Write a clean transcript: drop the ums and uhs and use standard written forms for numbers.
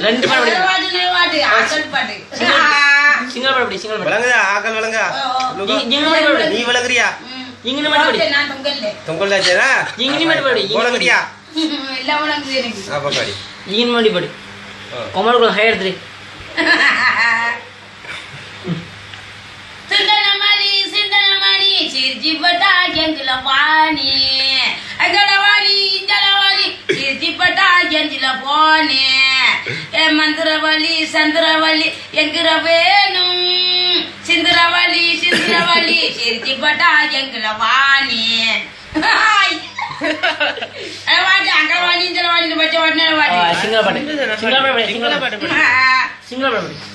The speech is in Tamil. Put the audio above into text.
ரெண்டு பாட்டு சிங்கள பாட்டு சிங்கள பாட்டு விளங்குதா ஆக்கள் விளங்கா நீ விளங்குறியா இங்கின பாட்டு தொங்கல் தாச்சேனா இங்கின பாட்டு விளங்குறியா எல்லாம் விளங்குது எனக்கு அப்ப பாடி இங்கின மாடி பாடு கொமலுக்கு ஹையர் 3 சிந்தனமணி சிரிச்சிப்பட்டா கெஞ்சில பாணி அகடவாளி இந்தளவாளி சிரிச்சிப்பட்டா கெஞ்சில போனே ஏ மந்திரவழி சந்திரவழி எங்கிற வேணும் சிந்திரவழி சிரிச்சிப்பட்டா எங்கில வாணி வாடி அங்கவாணி இந்தளவாணி பச்சை வாடி சிங்கள பாட்டு சிங்கள பாட்டு சிங்கள பாட்டு